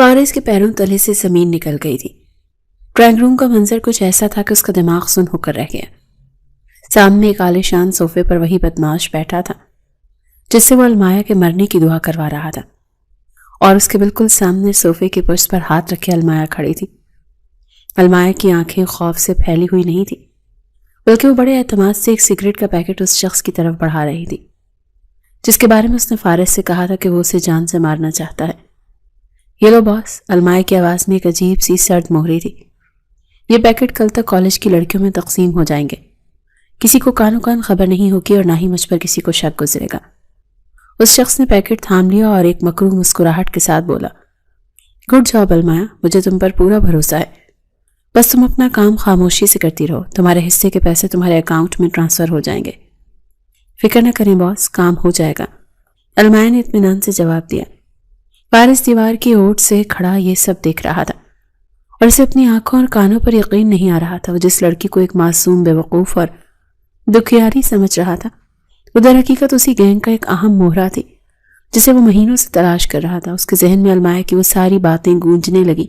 فارس کے پیروں تلے سے زمین نکل گئی تھی۔ ڈرائنگ روم کا منظر کچھ ایسا تھا کہ اس کا دماغ سن ہو کر رہ گیا۔ سامنے ایک عالیشان صوفے پر وہی بدمعاش بیٹھا تھا جس سے وہ المایا کے مرنے کی دعا کروا رہا تھا، اور اس کے بالکل سامنے صوفے کی پشت پر ہاتھ رکھے المایا کھڑی تھی۔ المایا کی آنکھیں خوف سے پھیلی ہوئی نہیں تھی، بلکہ وہ بڑے اعتماد سے ایک سگریٹ کا پیکٹ اس شخص کی طرف بڑھا رہی تھی جس کے بارے میں اس نے فارس سے کہا تھا کہ وہ اسے جان سے مارنا چاہتا ہے۔ یہ لو باس، المایا کی آواز میں ایک عجیب سی سرد مہری تھی۔ یہ پیکٹ کل تک کالج کی لڑکیوں میں تقسیم ہو جائیں گے، کسی کو کانوں کان خبر نہیں ہوگی اور نہ ہی مجھ پر کسی کو شک گزرے گا۔ اس شخص نے پیکٹ تھام لیا اور ایک مکروہ مسکراہٹ کے ساتھ بولا، گڈ جاب المایا، مجھے تم پر پورا بھروسہ ہے، بس تم اپنا کام خاموشی سے کرتی رہو، تمہارے حصے کے پیسے تمہارے اکاؤنٹ میں ٹرانسفر ہو جائیں گے۔ فکر نہ کریں باس، کام ہو جائے گا، المایا نے اطمینان سے جواب دیا۔ فارس دیوار کی اوٹ سے کھڑا یہ سب دیکھ رہا تھا اور اسے اپنی آنکھوں اور کانوں پر یقین نہیں آ رہا تھا۔ وہ جس لڑکی کو ایک معصوم، بے وقوف اور دکھیاری سمجھ رہا تھا، وہ در حقیقت اسی گینگ کا ایک اہم مہرہ تھی جسے وہ مہینوں سے تلاش کر رہا تھا۔ اس کے ذہن میں المایا کی وہ ساری باتیں گونجنے لگی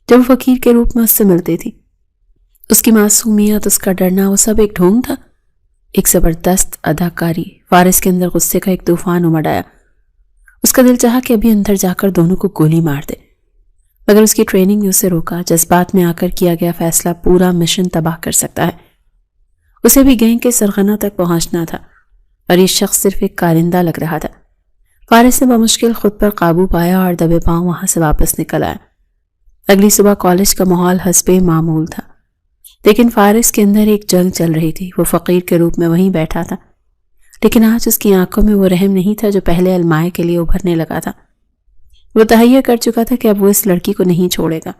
جب وہ فقیر کے روپ میں اس سے ملتی تھی۔ اس کی معصومیت، اس کا ڈرنا، وہ سب ایک ڈھونگ تھا، ایک زبردست اداکاری۔ فارس کے اندر غصے کا ایک طوفان امڑ آیا۔ اس کا دل چاہا کہ ابھی اندر جا کر دونوں کو گولی مار دے، مگر اس کی ٹریننگ نے اسے روکا۔ جذبات میں آ کر کیا گیا فیصلہ پورا مشن تباہ کر سکتا ہے۔ اسے بھی گینگ کے سرغنہ تک پہنچنا تھا اور یہ شخص صرف ایک کارندہ لگ رہا تھا۔ فارس نے بمشکل خود پر قابو پایا اور دبے پاؤں وہاں سے واپس نکل آیا۔ اگلی صبح کالج کا ماحول حسب معمول تھا، لیکن فارس کے اندر ایک جنگ چل رہی تھی۔ وہ فقیر کے روپ میں وہیں بیٹھا تھا، لیکن آج اس کی آنکھوں میں وہ رحم نہیں تھا جو پہلے المایا کے لیے ابھرنے لگا تھا۔ وہ تہیہ کر چکا تھا کہ اب وہ اس لڑکی کو نہیں چھوڑے گا۔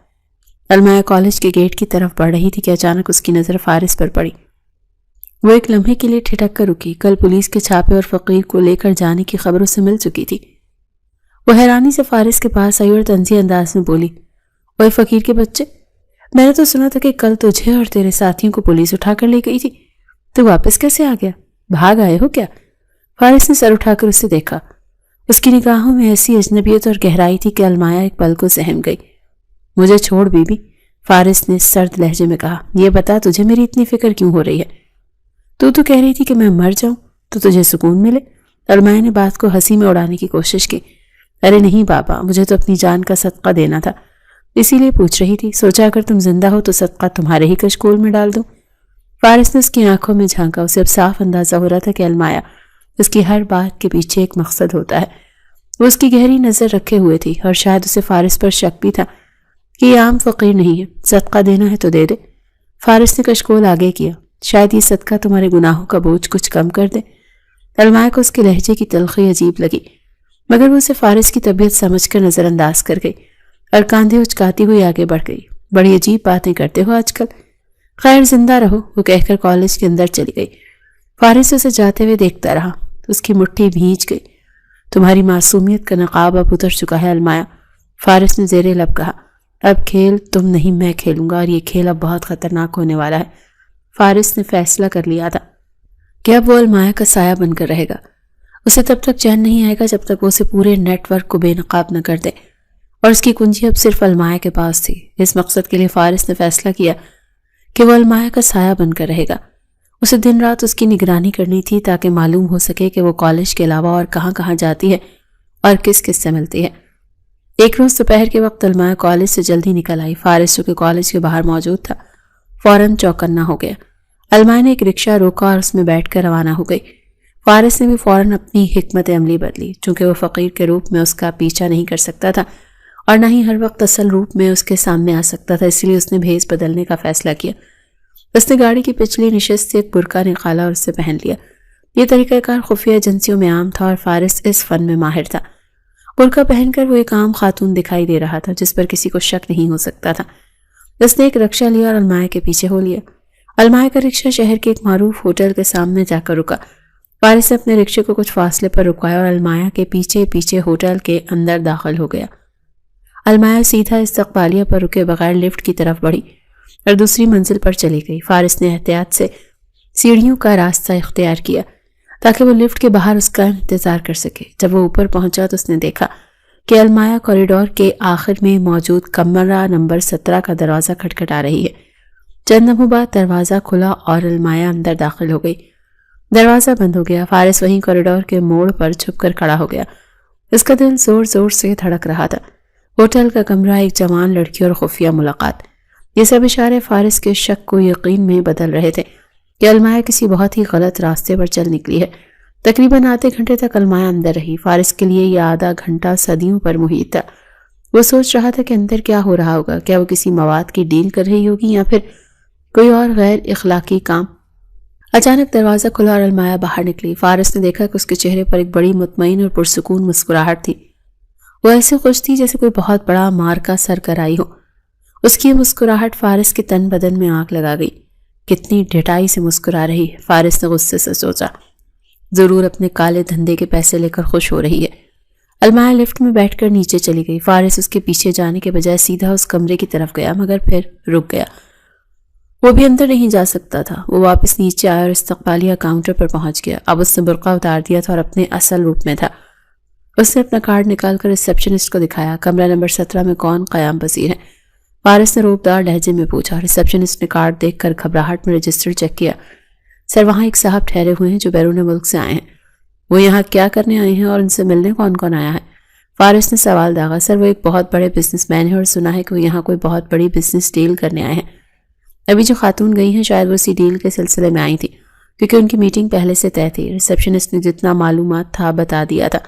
المایا کالج کے گیٹ کی طرف بڑھ رہی تھی کہ اچانک اس کی نظر فارس پر پڑی۔ وہ ایک لمحے کے لیے ٹھٹک کر رکی۔ کل پولیس کے چھاپے اور فقیر کو لے کر جانے کی خبر اسے مل چکی تھی۔ وہ حیرانی سے فارس کے پاس آئی اور طنزی انداز میں بولی، اوے فقیر کے بچے، میں نے تو سنا تھا کہ کل تجھے اور تیرے ساتھیوں کو پولیس اٹھا کر لے گئی تھی، تو واپس کیسے آ گیا؟ بھاگ آئے ہو کیا؟ فارس نے سر اٹھا کر اسے دیکھا۔ اس کی نگاہوں میں ایسی اجنبیت اور گہرائی تھی کہ المایا ایک پل کو سہم گئی۔ مجھے چھوڑ بی بی، فارس نے سرد لہجے میں کہا، یہ بتا تجھے میری اتنی فکر کیوں ہو رہی ہے؟ تو کہہ رہی تھی کہ میں مر جاؤں تو تجھے سکون ملے۔ المایا نے بات کو ہنسی میں اڑانے کی کوشش کی۔ ارے نہیں بابا، مجھے تو اپنی جان کا صدقہ دینا تھا، اسی لیے پوچھ رہی تھی، سوچا اگر تم زندہ ہو تو صدقہ تمہارے ہی کشکول میں ڈال دوں۔ فارس نے اس کی آنکھوں میں جھانکا۔ اسے اب صاف اندازہ ہو رہا تھا کہ المایا، اس کی ہر بات کے پیچھے ایک مقصد ہوتا ہے۔ وہ اس کی گہری نظر رکھے ہوئے تھی اور شاید اسے فارس پر شک بھی تھا کہ یہ عام فقیر نہیں ہے، صدقہ دینا ہے تو دے دے۔ فارس نے کشکول آگے کیا، شاید یہ صدقہ تمہارے گناہوں کا بوجھ کچھ کم کر دے۔ المایا کو اس کے لہجے کی تلخی عجیب لگی، مگر وہ اسے فارس کی طبیعت سمجھ کر نظر انداز کر گئی اور کاندھے اچکاتی ہوئی آگے بڑھ گئی۔ بڑی عجیب باتیں کرتے ہو آج کل، خیر زندہ رہو، وہ کہہ کر کالج کے اندر چلی گئی۔ فارس اسے جاتے ہوئے دیکھتا رہا، اس کی مٹھی بھیج گئی۔ تمہاری معصومیت کا نقاب اب اتر چکا ہے المایا، فارس نے زیر لب کہا۔ اب کھیل تم نہیں میں کھیلوں گا، اور یہ کھیل اب بہت خطرناک ہونے والا ہے۔ فارس نے فیصلہ کر لیا تھا کہ اب وہ المایا کا سایہ بن کر رہے گا۔ اسے تب تک چین نہیں آئے گا جب تک وہ اسے پورے نیٹ ورک کو بے نقاب نہ کر دے، اور اس کی کنجی اب صرف المایا کے پاس تھی۔ اس مقصد کے لیے فارس نے فیصلہ کیا کہ وہ المایا کا سایہ بن کر رہے گا۔ اسے دن رات اس کی نگرانی کرنی تھی تاکہ معلوم ہو سکے کہ وہ کالج کے علاوہ اور کہاں کہاں جاتی ہے اور کس کس سے ملتی ہے۔ ایک روز دوپہر کے وقت المایا کالج سے جلدی نکل آئی۔ فارس جو کہ کالج کے باہر موجود تھا فوراً چوکنا ہو گیا۔ المایا نے ایک رکشہ روکا اور اس میں بیٹھ کر روانہ ہو گئی۔ فارس نے بھی فوراً اپنی حکمت عملی بدلی، چونکہ وہ فقیر کے روپ میں اس کا پیچھا نہیں کر سکتا تھا اور نہ ہی ہر وقت اصل روپ میں اس کے سامنے آ سکتا تھا، اس لیے اس نے بھیس بدلنے کا فیصلہ کیا۔ اس نے گاڑی کی پچھلی نشست سے ایک برقع نکالا اور اسے پہن لیا۔ یہ طریقہ کار خفیہ ایجنسیوں میں عام تھا اور فارس اس فن میں ماہر تھا۔ برقع پہن کر وہ ایک عام خاتون دکھائی دے رہا تھا جس پر کسی کو شک نہیں ہو سکتا تھا۔ اس نے ایک رکشہ لیا اور المایا کے پیچھے ہو لیا۔ المایا کا رکشہ شہر کے ایک معروف ہوٹل کے سامنے جا کر رکا۔ فارس نے اپنے رکشے کو کچھ فاصلے پر رکوایا اور المایا کے پیچھے پیچھے ہوٹل کے اندر داخل ہو گیا۔ المایا سیدھا استقبالیہ پر رکے بغیر لفٹ کی طرف بڑھی اور دوسری منزل پر چلی گئی۔ فارس نے احتیاط سے سیڑھیوں کا راستہ اختیار کیا تاکہ وہ لفٹ کے باہر اس کا انتظار کر سکے۔ جب وہ اوپر پہنچا تو اس نے دیکھا کہ المایا کوریڈور کے آخر میں موجود کمرہ نمبر 17 کا دروازہ کھٹکھٹا رہی ہے۔ چند لمحوں بعد دروازہ کھلا اور المایا اندر داخل ہو گئی۔ دروازہ بند ہو گیا۔ فارس وہیں کوریڈور کے موڑ پر چھپ کر کھڑا ہو گیا۔ اس کا دل زور زور سے دھڑک رہا تھا۔ ہوٹل کا کمرہ، ایک جوان لڑکی اور خفیہ ملاقات، یہ سب اشارے فارس کے شک کو یقین میں بدل رہے تھے کہ المایا کسی بہت ہی غلط راستے پر چل نکلی ہے۔ تقریباً آدھے گھنٹے تک المایا اندر رہی۔ فارس کے لیے یہ آدھا گھنٹہ صدیوں پر محیط تھا۔ وہ سوچ رہا تھا کہ اندر کیا ہو رہا ہوگا، کیا وہ کسی مواد کی ڈیل کر رہی ہوگی یا پھر کوئی اور غیر اخلاقی کام۔ اچانک دروازہ کھلا اور المایا باہر نکلی۔ فارس نے دیکھا کہ اس کے چہرے پر ایک بڑی مطمئن اور پرسکون مسکراہٹ تھی۔ وہ ایسے خوش تھی جیسے کوئی بہت بڑا مارکا سر کر آئی ہو۔ اس کی مسکراہٹ فارس کے تن بدن میں آگ لگا گئی۔ کتنی ڈھٹائی سے مسکرا رہی ہے، فارس نے غصے سے سوچا۔ ضرور اپنے کالے دھندے کے پیسے لے کر خوش ہو رہی ہے۔ المایا لفٹ میں بیٹھ کر نیچے چلی گئی۔ فارس اس کے پیچھے جانے کے بجائے سیدھا اس کمرے کی طرف گیا، مگر پھر رک گیا۔ وہ بھی اندر نہیں جا سکتا تھا۔ وہ واپس نیچے آیا اور استقبالیہ کاؤنٹر پر پہنچ گیا۔ اب اس نے برقع اتار دیا تھا اور اپنے اصل روپ میں تھا۔ اس نے اپنا کارڈ نکال کر ریسپشنسٹ کو دکھایا۔ کمرہ نمبر 17 میں کون قیام پذیر ہے؟ فارس نے روبدار لہجے میں پوچھا۔ ریسپشنسٹ نے کارڈ دیکھ کر گھبراہٹ میں رجسٹر چیک کیا۔ سر، وہاں ایک صاحب ٹھہرے ہوئے ہیں جو بیرون ملک سے آئے ہیں۔ وہ یہاں کیا کرنے آئے ہیں اور ان سے ملنے کون کون آیا ہے؟ فارس نے سوال داغا۔ سر، وہ ایک بہت بڑے بزنس مین ہیں اور سنا ہے کہ وہ یہاں کوئی بہت بڑی بزنس ڈیل کرنے آئے ہیں۔ ابھی جو خاتون گئی ہیں شاید وہ اسی ڈیل کے سلسلے میں آئی تھی، کیونکہ ان کی میٹنگ پہلے سے طے تھی۔ ریسپشنسٹ نے جتنا معلومات تھا بتا دیا تھا۔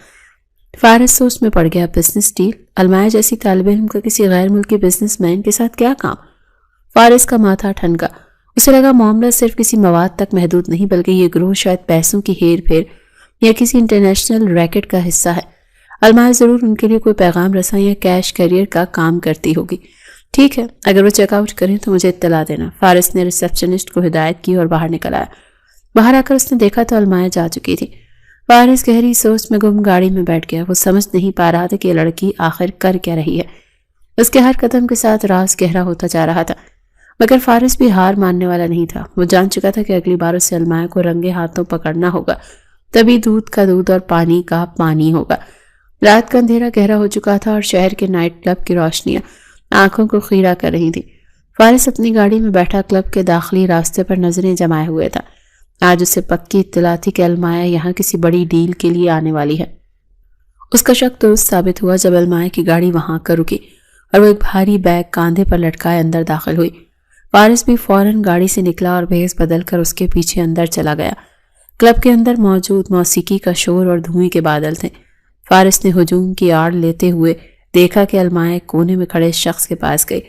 فارس سوچ میں پڑ گیا۔ Business deal? المایا جیسی طالب علم کا کسی غیر ملکی بزنس مین کے ساتھ کیا کام؟ فارس کا ماتھا ٹھنکا۔ اسے لگا معاملہ صرف کسی مواد تک محدود نہیں، بلکہ یہ گروہ شاید پیسوں کی ہیر پھیر یا کسی انٹرنیشنل ریکٹ کا حصہ ہے۔ المایا ضرور ان کے لیے کوئی پیغام رساں یا کیش کیریئر کا کام کرتی ہوگی۔ ٹھیک ہے، اگر وہ چیک آؤٹ کریں تو مجھے اطلاع دینا۔ فارس نے ریسپشنسٹ کو ہدایت کی اور باہر نکل آیا۔ باہر آ کر اس نے دیکھا تو المایا جا چکی تھی۔ فارس گہری سوچ میں گم گاڑی میں بیٹھ گیا۔ وہ سمجھ نہیں پا رہا تھا کہ یہ لڑکی آخر کر کیا رہی ہے۔ اس کے ہر قدم کے ساتھ راز گہرا ہوتا جا رہا تھا، مگر فارس بھی ہار ماننے والا نہیں تھا۔ وہ جان چکا تھا کہ اگلی بار اسے المایا کو رنگے ہاتھوں پکڑنا ہوگا، تبھی دودھ کا دودھ اور پانی کا پانی ہوگا۔ رات کا اندھیرا گہرا ہو چکا تھا اور شہر کے نائٹ کلب کی روشنیاں آنکھوں کو خیرہ کر رہی تھی۔ فارس اپنی گاڑی میں بیٹھا کلب کے داخلی راستے پر نظریں جمائے ہوئے تھا۔ آج اسے پکی اطلاع تھی کہ المایا یہاں کسی بڑی ڈیل کے لیے آنے والی ہے۔ اس کا شک درست ثابت ہوا جب المایا کی گاڑی وہاں کر رکی اور وہ ایک بھاری بیگ کاندھے پر لٹکائے اندر داخل ہوئی۔ فارس بھی فوراً گاڑی سے نکلا اور بھیس بدل کر اس کے پیچھے اندر چلا گیا۔ کلب کے اندر موجود موسیقی کا شور اور دھوئیں کے بادل تھے۔ فارس نے ہجوم کی آڑ لیتے ہوئے دیکھا کہ المایا کونے میں کھڑے شخص کے پاس گئی۔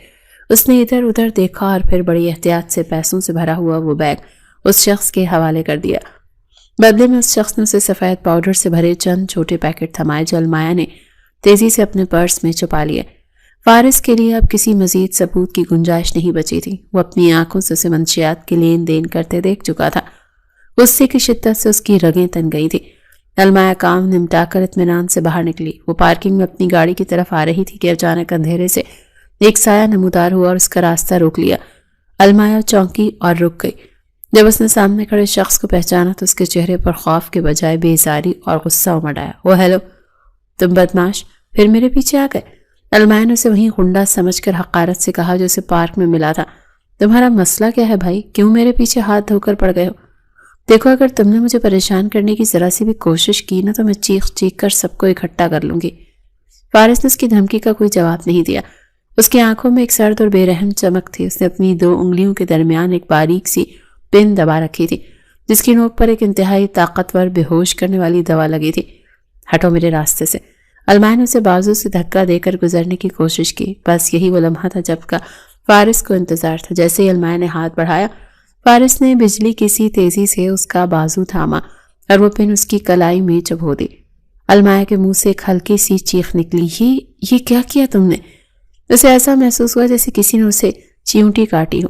اس نے ادھر ادھر دیکھا اور پھر بڑی احتیاط سے پیسوں سے بھرا ہوا وہ بیگ اس شخص کے حوالے کر دیا۔ بدلے میں اس شخص نے اسے سفید پاؤڈر سے بھرے چند چھوٹے پیکٹ تھمائے جو المایا نے تیزی سے اپنے پرس میں چھپا لیے۔ فارس کے لیے اب کسی مزید ثبوت کی گنجائش نہیں بچی تھی۔ وہ اپنی آنکھوں سے اسے منشیات کے لین دین کرتے دیکھ چکا تھا۔ غصے کی شدت سے اس کی رگیں تن گئی تھی۔ المایا کام نمٹا کر اطمینان سے باہر نکلی۔ وہ پارکنگ میں اپنی گاڑی کی طرف آ رہی تھی کہ اچانک اندھیرے سے ایک سایہ نمودار ہوا اور اس کا راستہ روک لیا۔ المایا چونکی اور رک گئی۔ جب اس نے سامنے کھڑے شخص کو پہچانا تو اس کے چہرے پر خوف کے بجائے بیزاری اور غصہ امڈ آیا۔ وہ ہیلو، تم بدماش پھر میرے پیچھے آ گئے؟ المایا نے اسے وہیں غنڈہ سمجھ کر حقارت سے کہا جو اسے پارک میں ملا تھا۔ تمہارا مسئلہ کیا ہے بھائی؟ کیوں میرے پیچھے ہاتھ دھو کر پڑ گئے ہو؟ دیکھو، اگر تم نے مجھے پریشان کرنے کی ذرا سی بھی کوشش کی نا تو میں چیخ چیخ کر سب کو اکٹھا کر لوں گی۔ فارس نے اس کی دھمکی کا کوئی جواب نہیں دیا۔ اس کی آنکھوں میں ایک سرد اور بے رحم چمک تھی۔ اس نے اپنی 2 انگلیوں کے درمیان ایک باریک سی پن دبا رکھی تھی جس کی نوک پر ایک انتہائی طاقتور بے ہوش کرنے والی دوا لگی تھی۔ ہٹو میرے راستے سے۔ المایا نے اسے بازو سے دھکا دے کر گزرنے کی کوشش کی۔ بس یہی وہ لمحہ تھا جب کا فارس کو انتظار تھا۔ جیسے ہی المایا نے ہاتھ بڑھایا، فارس نے بجلی کی سی تیزی سے اس کا بازو تھاما اور وہ پن اس کی کلائی میں چبھو دی۔ المایا کے منہ سے ایک ہلکی سی چیخ نکلی۔ یہ کیا کیا تم نے؟ اسے ایسا محسوس ہوا جیسے کسی نے اسے چیونٹی کاٹی ہو،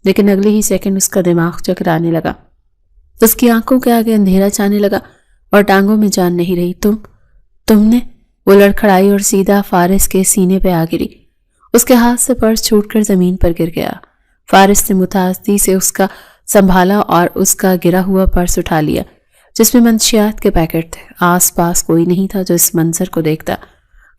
لیکن اگلے ہی سیکنڈ اس کا دماغ چکرانے لگا۔ اس کی آنکھوں کے آگے اندھیرا چھانے لگا اور ٹانگوں میں جان نہیں رہی۔ تم نے؟ وہ لڑکھڑائی اور سیدھا فارس کے سینے پہ آ گری۔ اس کے ہاتھ سے پرس چھوٹ کر زمین پر گر گیا۔ فارس نے متعدی سے اس کا سنبھالا اور اس کا گرا ہوا پرس اٹھا لیا جس میں منشیات کے پیکٹ تھے۔ آس پاس کوئی نہیں تھا جو اس منظر کو دیکھتا۔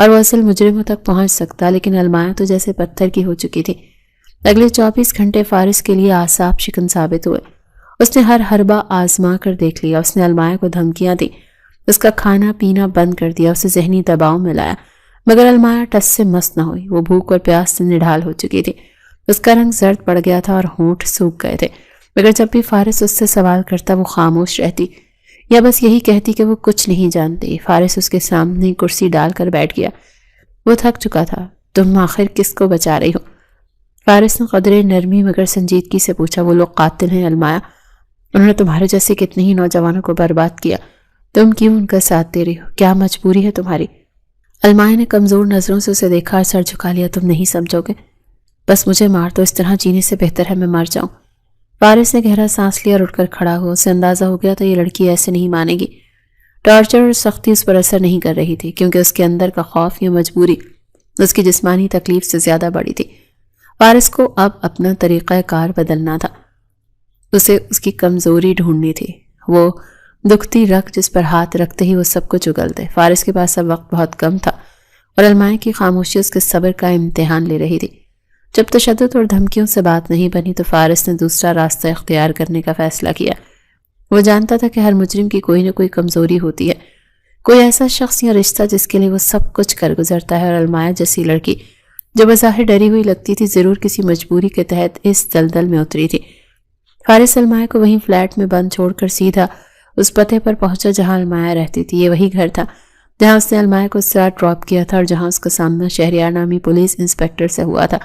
اور وہ اصل مجرموں تک پہنچ سکتا، لیکن المایا تو جیسے پتھر کی ہو چکی تھی۔ اگلے 24 گھنٹے فارس کے لیے اعصاب شکن ثابت ہوئے۔ اس نے ہر حربہ آزما کر دیکھ لیا، اس نے المایا کو دھمکیاں دی، اس کا کھانا پینا بند کر دیا، اسے ذہنی دباؤ میں لایا، مگر المایا ٹس سے مس نہ ہوئی۔ وہ بھوک اور پیاس سے نڈھال ہو چکی تھی، اس کا رنگ زرد پڑ گیا تھا اور ہونٹ سوکھ گئے تھے، مگر جب بھی فارس اس سے سوال کرتا وہ خاموش رہتی یا بس یہی کہتی کہ وہ کچھ نہیں جانتی۔ فارس اس کے سامنے کرسی ڈال کر بیٹھ گیا، وہ تھک چکا تھا۔ تم آخر کس کو بچا رہی ہو؟ فارس نے قدرے نرمی مگر سنجیدگی سے پوچھا۔ وہ لوگ قاتل ہیں المایا، انہوں نے تمہارے جیسے کتنے ہی نوجوانوں کو برباد کیا، تم کیوں ان کا ساتھ دے رہی ہو؟ کیا مجبوری ہے تمہاری؟ المایا نے کمزور نظروں سے اسے دیکھا اور سر جھکا لیا۔ تم نہیں سمجھو گے، بس مجھے مار دو، اس طرح جینے سے بہتر ہے میں مر جاؤں۔ فارس نے گہرا سانس لیا اور اٹھ کر کھڑا ہوا۔ اسے اندازہ ہو گیا تھا یہ لڑکی ایسے نہیں مانے گی۔ ٹارچر اور سختی اس پر اثر نہیں کر رہی تھی، کیونکہ اس کے اندر کا خوف یا مجبوری اس کی جسمانی تکلیف سے زیادہ بڑی تھی۔ فارس کو اب اپنا طریقہ کار بدلنا تھا، اسے اس کی کمزوری ڈھونڈنی تھی، وہ دکھتی رگ جس پر ہاتھ رکھتے ہی وہ سب کو چگل دے۔ فارس کے پاس اب وقت بہت کم تھا اور المایا کی خاموشی اس کے صبر کا امتحان لے رہی تھی۔ جب تشدد اور دھمکیوں سے بات نہیں بنی تو فارس نے دوسرا راستہ اختیار کرنے کا فیصلہ کیا۔ وہ جانتا تھا کہ ہر مجرم کی کوئی نہ کوئی کمزوری ہوتی ہے، کوئی ایسا شخص یا رشتہ جس کے لیے وہ سب کچھ کر گزرتا ہے، اور المایا جیسی لڑکی جو بظاہر ڈری ہوئی لگتی تھی ضرور کسی مجبوری کے تحت اس دلدل میں اتری تھی۔ فارس المایا کو وہیں فلیٹ میں بند چھوڑ کر سیدھا اس پتے پر پہنچا جہاں المایا رہتی تھی۔ یہ وہی گھر تھا جہاں اس نے المایا کو اس رات ڈراپ کیا تھا اور جہاں اس کا سامنا شہریار نامی پولیس انسپیکٹر سے ہوا تھا۔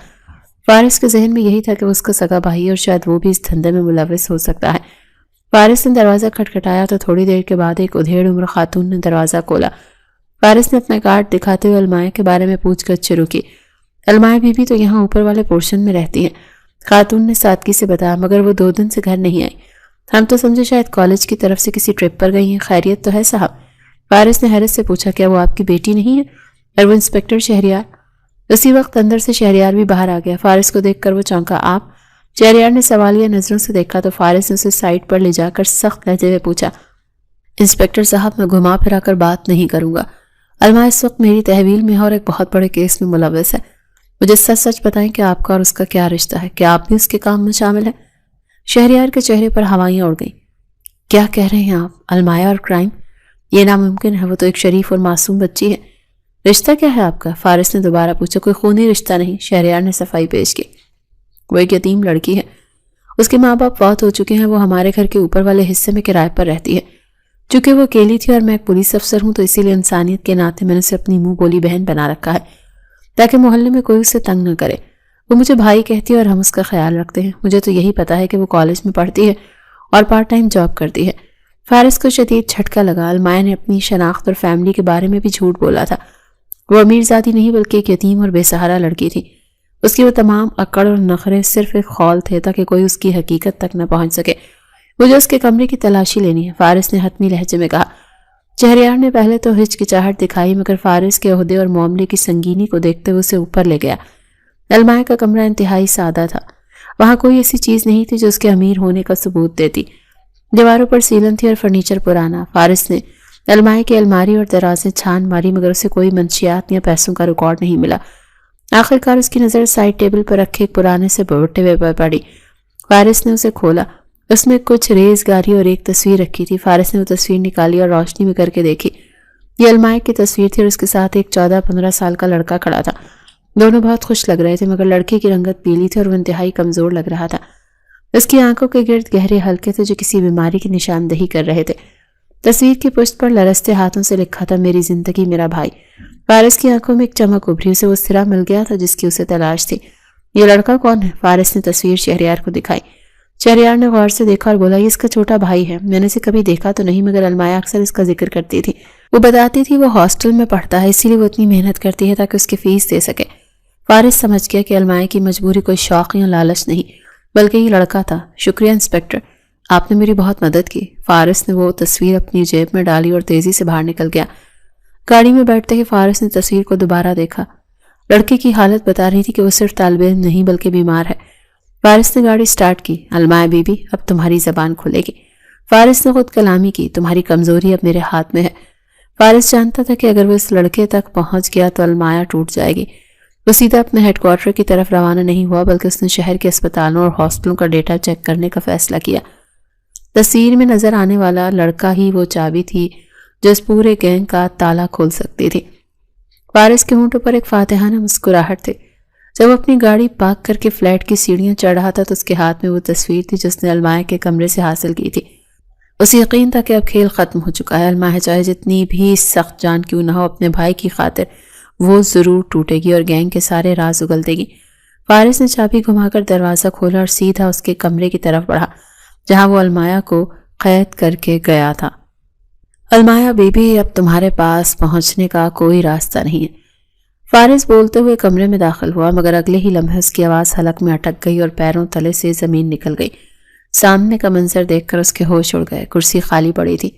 فارس کے ذہن میں یہی تھا کہ وہ اس کا سگا بھائی ہے اور شاید وہ بھی اس دھندے میں ملوث ہو سکتا ہے۔ فارس نے دروازہ کھٹکھٹایا تو تھوڑی دیر کے بعد ایک ادھیڑ عمر خاتون نے دروازہ کھولا۔ فارس نے اپنا کارڈ دکھاتے ہوئے المایا کے بارے میں پوچھ گچھ شروع کی۔ المایا بی بی تو یہاں اوپر والے پورشن میں رہتی ہے، خاتون نے سادگی سے بتایا، مگر وہ 2 دن سے گھر نہیں آئی۔ ہم تو سمجھے شاید کالج کی طرف سے کسی ٹرپ پر گئی ہیں۔ خیریت تو ہے صاحب؟ فارس نے حیرت سے پوچھا۔ کیا وہ آپ کی بیٹی نہیں ہے؟ اور وہ انسپیکٹر شہریار؟ اسی وقت اندر سے شہریار بھی باہر آ گیا۔ فارس کو دیکھ کر وہ چونکا۔ آپ؟ شہریار نے سوالیہ نظروں سے دیکھا تو فارس نے اسے سائڈ پر لے جا کر سخت لہجے میں پوچھا۔ انسپیکٹر صاحب، میں گھما پھرا کر بات نہیں کروں گا۔ المایا اس وقت میری تحویل میں ہے اور ایک بہت بڑے کیس میں ملوث ہے۔ مجھے سچ سچ بتائیں کہ آپ کا اور اس کا کیا رشتہ ہے؟ کیا آپ بھی اس کے کام میں شامل ہیں؟ شہریار کے چہرے پر ہوائیاں اڑ گئیں۔ کیا کہہ رہے ہیں آپ؟ المایا اور کرائم؟ یہ ناممکن ہے، وہ تو ایک شریف اور معصوم بچی ہے۔ رشتہ کیا ہے آپ کا؟ فارس نے دوبارہ پوچھا۔ کوئی خونی رشتہ نہیں، شہریار نے صفائی پیش کی۔ وہ ایک یتیم لڑکی ہے، اس کے ماں باپ فوت ہو چکے ہیں، وہ ہمارے گھر کے اوپر والے حصے میں کرائے پر رہتی ہے۔ چونکہ وہ اکیلی تھی اور میں ایک پولیس افسر ہوں تو اسی لیے انسانیت کے ناطے میں نے اسے اپنی منہ بولی بہن بنا رکھا ہے تاکہ محلے میں کوئی اسے تنگ نہ کرے۔ وہ مجھے بھائی کہتی ہے اور ہم اس کا خیال رکھتے ہیں۔ مجھے تو یہی پتا ہے کہ وہ کالج میں پڑھتی ہے اور پارٹ ٹائم جاب کرتی ہے۔ فارس کو شدید جھٹکا لگا۔ المایا نے اپنی شناخت اور فیملی کے بارے میں بھی جھوٹ بولا تھا۔ وہ امیر ذاتی نہیں بلکہ ایک یتیم اور بے سہارا لڑکی تھی۔ اس کی وہ تمام اکڑ اور نخرے صرف ایک خول تھے تاکہ کوئی اس کی حقیقت تک نہ پہنچ سکے۔ مجھے اس کے کمرے کی تلاشی لینی ہے، فارس نے حتمی لہجے میں کہا۔ شہریار نے پہلے تو ہچکچاہٹ دکھائی مگر فارس کے عہدے اور معاملے کی سنگینی کو دیکھتے ہوئے اسے اوپر لے گیا۔ المایا کا کمرہ انتہائی سادہ تھا، وہاں کوئی ایسی چیز نہیں تھی جو اس کے امیر ہونے کا ثبوت دیتی۔ دیواروں پر سیلن تھی اور فرنیچر پرانا۔ فارس نے المایا کی الماری اور درازیں چھان ماری مگر اسے کوئی منشیات یا پیسوں کا ریکارڈ نہیں ملا۔ آخر کار اس کی نظر سائڈ ٹیبل پر رکھے ایک پرانے سے بوٹے ہوئے پر پڑی۔ فارس نے اسے کھولا، اس میں کچھ ریزگاری اور ایک تصویر رکھی تھی۔ فارس نے وہ تصویر نکالی اور روشنی میں کر کے دیکھی۔ یہ المایا کی تصویر تھی اور اس کے ساتھ ایک 14-15 سال کا لڑکا کھڑا تھا۔ دونوں بہت خوش لگ رہے تھے مگر لڑکے کی رنگت پیلی تھی اور وہ انتہائی کمزور لگ رہا تھا۔ اس کی آنکھوں کے گرد گہرے حلقے تھے جو کسی بیماری کی نشاندہی کر رہے تھے۔ تصویر کی پشت پر لرزتے ہاتھوں سے لکھا تھا، میری زندگی میرا بھائی۔ فارس کی آنکھوں میں ایک چمک ابھری، اسے وہ سرا مل گیا تھا جس کی اسے تلاش تھی۔ یہ لڑکا کون ہے؟ فارس نے تصویر شہریار کو دکھائی۔ شہریار نے غور سے دیکھا اور بولا، یہ اس کا چھوٹا بھائی ہے۔ میں نے اسے کبھی دیکھا تو نہیں مگر المایا اکثر اس کا ذکر کرتی تھی۔ وہ بتاتی تھی وہ ہاسٹل میں پڑھتا ہے، اسی لیے وہ اتنی محنت کرتی ہے تاکہ اس کی فیس دے سکے۔ فارس سمجھ گیا کہ المایا کی مجبوری کوئی شوق یا لالچ نہیں بلکہ یہ لڑکا تھا۔ شکریہ انسپیکٹر، آپ نے میری بہت مدد کی۔ فارس نے وہ تصویر اپنی جیب میں ڈالی اور تیزی سے باہر نکل گیا۔ گاڑی میں بیٹھتے ہی فارس نے تصویر کو دوبارہ دیکھا۔ لڑکی کی حالت بتا رہی تھی کہ وہ صرف طالب علم نہیں بلکہ بیمار ہے۔ فارس نے گاڑی سٹارٹ کی۔ المایا بی بی، اب تمہاری زبان کھلے گی۔ فارس نے خود کلامی کی، تمہاری کمزوری اب میرے ہاتھ میں ہے۔ فارس جانتا تھا کہ اگر وہ اس لڑکے تک پہنچ گیا تو المایا ٹوٹ جائے گی۔ وہ سیدھا اپنے ہیڈ کوارٹر کی طرف روانہ نہیں ہوا، بلکہ اس نے شہر کے اسپتالوں اور ہاسپٹلوں کا ڈیٹا چیک کرنے کا فیصلہ کیا۔ تصویر میں نظر آنے والا لڑکا ہی وہ چابی تھی جو اس پورے گینگ کا تالا کھول سکتی تھی۔ فارس کے ہونٹوں پر ایک فاتحانہ مسکراہٹ تھی۔ جب وہ اپنی گاڑی پارک کر کے فلیٹ کی سیڑھیاں چڑھ رہا تھا تو اس کے ہاتھ میں وہ تصویر تھی جس نے المایا کے کمرے سے حاصل کی تھی۔ اسے یقین تھا کہ اب کھیل ختم ہو چکا ہے۔ المایا چاہے جتنی بھی سخت جان کیوں نہ ہو، اپنے بھائی کی خاطر وہ ضرور ٹوٹے گی اور گینگ کے سارے راز اگل دے گی۔ فارس نے چابی گھما کر دروازہ کھولا اور سیدھا اس کے کمرے کی طرف بڑھا جہاں وہ المایا کو قید کر کے گیا تھا۔ المایا بیبی، اب تمہارے پاس پہنچنے کا کوئی راستہ نہیں ہے، فارس بولتے ہوئے کمرے میں داخل ہوا، مگر اگلے ہی لمحے اس کی آواز حلق میں اٹک گئی اور پیروں تلے سے زمین نکل گئی۔ سامنے کا منظر دیکھ کر اس کے ہوش اڑ گئے۔ کرسی خالی پڑی تھی،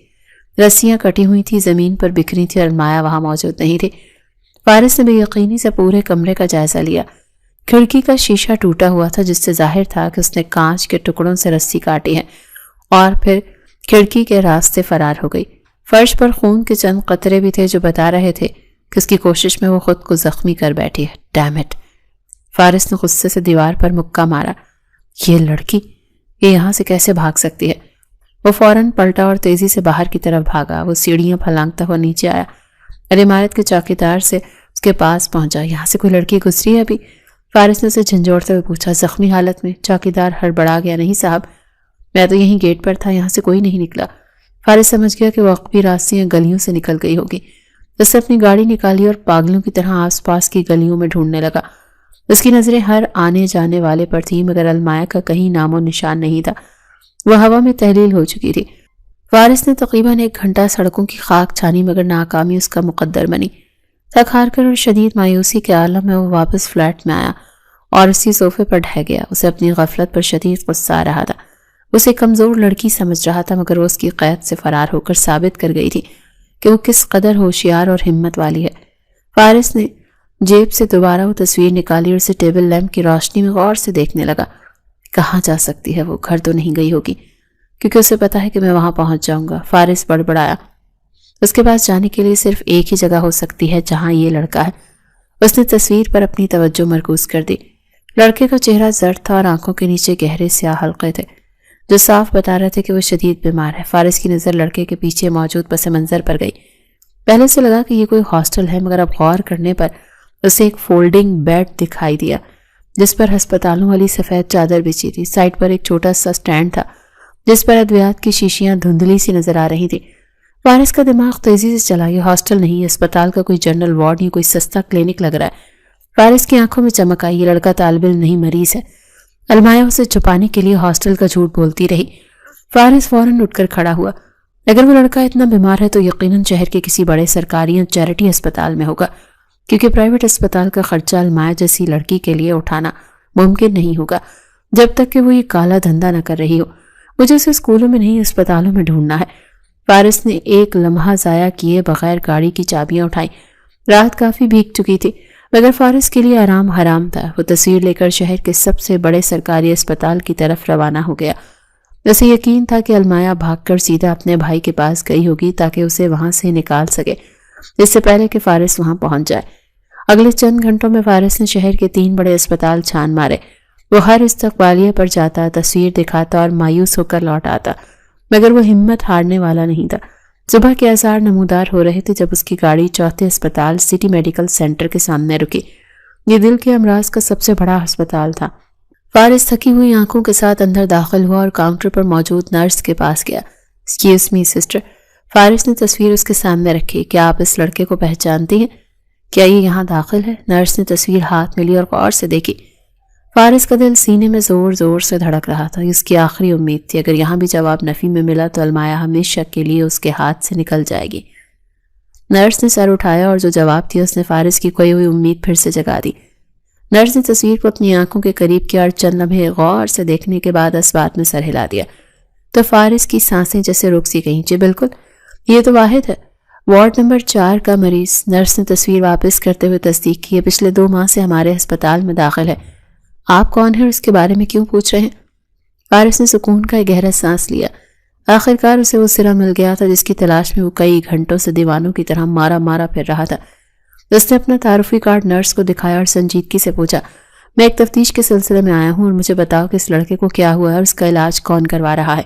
رسیاں کٹی ہوئی تھی، زمین پر بکھری تھی اور المایا وہاں موجود نہیں تھی۔ فارس نے بے یقینی سے پورے کمرے کا جائزہ لیا۔ کھڑکی کا شیشہ ٹوٹا ہوا تھا جس سے ظاہر تھا کہ اس نے کانچ کے ٹکڑوں سے رسی کاٹی ہے اور پھر کھڑکی کے راستے فرار ہو گئی۔ فرش پر خون کے چند قطرے بھی تھے جو بتا رہے تھے کہ اس کی کوشش میں وہ خود کو زخمی کر بیٹھی ہے۔ Damn it! فارس نے غصے سے دیوار پر مکہ مارا۔ یہ لڑکی، یہ یہاں سے کیسے بھاگ سکتی ہے؟ وہ فوراً پلٹا اور تیزی سے باہر کی طرف بھاگا۔ وہ سیڑھیاں پھلانگتا ہوا نیچے آیا اور عمارت کے چوکیدار سے اس کے پاس پہنچا۔ یہاں سے کوئی لڑکی گزری ہے ابھی؟ فارس نے اسے جھنجھوڑتے ہوئے پوچھا۔ زخمی حالت میں؟ چوکیدار ہڑبڑا گیا۔ نہیں صاحب، میں تو یہیں گیٹ پر تھا، یہاں سے کوئی نہیں نکلا۔ فارس سمجھ گیا کہ وہ عقبی راستے یا گلیوں سے نکل گئی ہوگی۔ اس نے اپنی گاڑی نکالی اور پاگلوں کی طرح آس پاس کی گلیوں میں ڈھونڈنے لگا۔ اس کی نظریں ہر آنے جانے والے پر تھیں، مگر المایا کا کہیں نام و نشان نہیں تھا۔ وہ ہوا میں تحلیل ہو چکی تھی۔ فارس نے تقریباً 1 گھنٹہ سڑکوں کی خاک چھانی، مگر ناکامی اس کا مقدر بنی۔ تھک ہار کر اور شدید مایوسی کے عالم میں وہ واپس فلیٹ میں آیا اور اسی صوفے پر ڈھہ گیا۔ اسے اپنی غفلت پر شدید غصہ آ رہا تھا۔ اسے کمزور لڑکی سمجھ رہا تھا، مگر وہ اس کی قید سے فرار ہو کر ثابت کر گئی تھی کہ وہ کس قدر ہوشیار اور ہمت والی ہے۔ فارس نے جیب سے دوبارہ وہ تصویر نکالی اور اسے ٹیبل لیمپ کی روشنی میں غور سے دیکھنے لگا۔ کہاں جا سکتی ہے وہ؟ گھر تو نہیں گئی ہوگی، کیونکہ اسے پتا ہے کہ میں وہاں پہنچ جاؤں گا۔ فارس بڑبڑایا۔ اس کے پاس جانے کے لیے صرف ایک ہی جگہ ہو سکتی ہے جہاں یہ لڑکا ہے۔ اس نے تصویر پر اپنی توجہ مرکوز کر دی۔ لڑکے کا چہرہ زرد تھا اور آنکھوں کے نیچے گہرے سیاہ حلقے تھے جو صاف بتا رہے تھے کہ وہ شدید بیمار ہے۔ فارس کی نظر لڑکے کے پیچھے موجود پس منظر پر گئی۔ پہلے سے لگا کہ یہ کوئی ہاسٹل ہے، مگر اب غور کرنے پر اسے ایک فولڈنگ بیڈ دکھائی دیا جس پر ہسپتالوں والی سفید چادر بچھی تھی۔ سائڈ پر ایک چھوٹا سا سٹینڈ تھا جس پر ادویات کی شیشیاں دھندلی سی نظر آ رہی تھی۔ فارس کا دماغ تیزی سے چلا۔ یہ ہاسٹل نہیں، اسپتال کا کوئی جنرل وارڈ یا کوئی سستا کلینک لگ رہا ہے۔ فارس کی آنکھوں میں چمک آئی۔ یہ لڑکا طالب علم نہیں، مریض ہے۔ المایا اسے چھپانے کے لیے ہاسٹل کا جھوٹ بولتی رہی۔ فارس فوراً اٹھ کر کھڑا ہوا۔ اگر وہ لڑکا اتنا بیمار ہے تو یقیناً شہر کے کسی بڑے سرکاری یا چیریٹی اسپتال میں ہوگا، کیونکہ پرائیویٹ اسپتال کا خرچہ المایا جیسی لڑکی کے لیے اٹھانا ممکن نہیں ہوگا جب تک کہ وہ یہ کالا دھندا نہ کر رہی ہو۔ مجھے اسے اسکولوں میں نہیں، اسپتالوں میں ڈھونڈنا ہے۔ فارس نے ایک لمحہ ضائع کیے بغیر گاڑی کی چابیاں اٹھائیں۔ رات کافی بھیگ چکی تھی، مگر فارس کے لیے آرام حرام تھا۔ وہ تصویر لے کر شہر کے سب سے بڑے سرکاری اسپتال کی طرف روانہ ہو گیا۔ اسے یقین تھا کہ المایا بھاگ کر سیدھا اپنے بھائی کے پاس گئی ہوگی تاکہ اسے وہاں سے نکال سکے، اس سے پہلے کہ فارس وہاں پہنچ جائے۔ اگلے چند گھنٹوں میں فارس نے شہر کے 3 بڑے اسپتال چھان مارے۔ وہ ہر استقبالیہ پر جاتا، تصویر دکھاتا اور مایوس ہو کر لوٹ آتا، مگر وہ ہمت ہارنے والا نہیں تھا۔ صبح کے آثار نمودار ہو رہے تھے جب اس کی گاڑی چوتھے اسپتال سٹی میڈیکل سینٹر کے سامنے رکی۔ یہ دل کے امراض کا سب سے بڑا ہسپتال تھا۔ فارس تھکی ہوئی آنکھوں کے ساتھ اندر داخل ہوا اور کاؤنٹر پر موجود نرس کے پاس گیا۔ ایکسکیوز می سسٹر، فارس نے تصویر اس کے سامنے رکھی۔ کیا آپ اس لڑکے کو پہچانتی ہیں؟ کیا یہ یہاں داخل ہے؟ نرس نے تصویر ہاتھ میں لی اور غور سے دیکھی۔ فارس کا دل سینے میں زور زور سے دھڑک رہا تھا۔ اس کی آخری امید تھی اگر یہاں بھی جواب نفی میں ملا تو المایا ہمیشہ کے لیے اس کے ہاتھ سے نکل جائے گی۔ نرس نے سر اٹھایا اور جو جواب تھی اس نے فارس کی کھوئی ہوئی امید پھر سے جگا دی۔ نرس نے تصویر کو اپنی آنکھوں کے قریب کیا اور چند لمحے غور سے دیکھنے کے بعد اس بات میں سر ہلا دیا تو فارس کی سانسیں جیسے رک سی گئیں۔ جی بالکل، یہ تو واحد ہے، وارڈ نمبر 4 کا مریض۔ نرس نے تصویر واپس کرتے ہوئے تصدیق کی۔ پچھلے 2 ماہ سے ہمارے ہسپتال میں داخل ہے۔ آپ کون ہیں اور اس کے بارے میں کیوں پوچھ رہے ہیں؟ فارس نے سکون کا ایک گہرا سانس لیا۔ آخرکار اسے وہ سرا مل گیا تھا جس کی تلاش میں وہ کئی گھنٹوں سے دیوانوں کی طرح مارا مارا پھر رہا تھا۔ اس نے اپنا تعارفی کارڈ نرس کو دکھایا اور سنجیدگی سے پوچھا، میں ایک تفتیش کے سلسلے میں آیا ہوں اور مجھے بتاؤ کہ اس لڑکے کو کیا ہوا ہے اور اس کا علاج کون کروا رہا ہے۔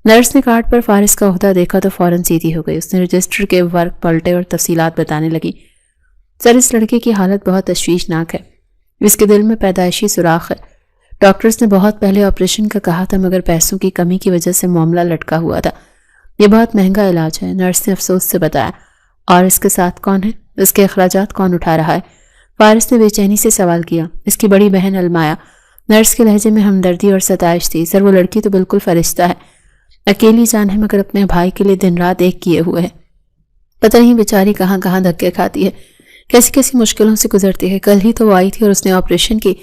نرس نے کارڈ پر فارس کا عہدہ دیکھا تو فوراً سیدھی ہو گئی۔ اس نے رجسٹر کے ورق پلٹے اور تفصیلات بتانے لگی۔ سر، اس لڑکے کی حالت بہت تشویشناک ہے، اس کے دل میں پیدائشی سوراخ ہے۔ ڈاکٹرز نے بہت پہلے آپریشن کا کہا تھا مگر پیسوں کی کمی کی وجہ سے معاملہ لٹکا ہوا تھا۔ یہ بہت مہنگا علاج ہے، نرس نے افسوس سے بتایا۔ اور اس کے ساتھ کون ہے؟ اس کے اخراجات کون اٹھا رہا ہے؟ فارس نے بے چینی سے سوال کیا۔ اس کی بڑی بہن المایا۔ نرس کے لہجے میں ہمدردی اور ستائش تھی۔ سر، وہ لڑکی تو بالکل فرشتہ ہے، اکیلی جان ہے مگر اپنے بھائی کے لیے دن رات ایک کیے ہوئے ہے۔ پتہ نہیں بیچاری کہاں کہاں دھکے کھاتی ہے، کیسی کیسی مشکلوں سے گزرتی ہے۔ کل ہی تو وہ آئی تھی اور اس نے آپریشن کی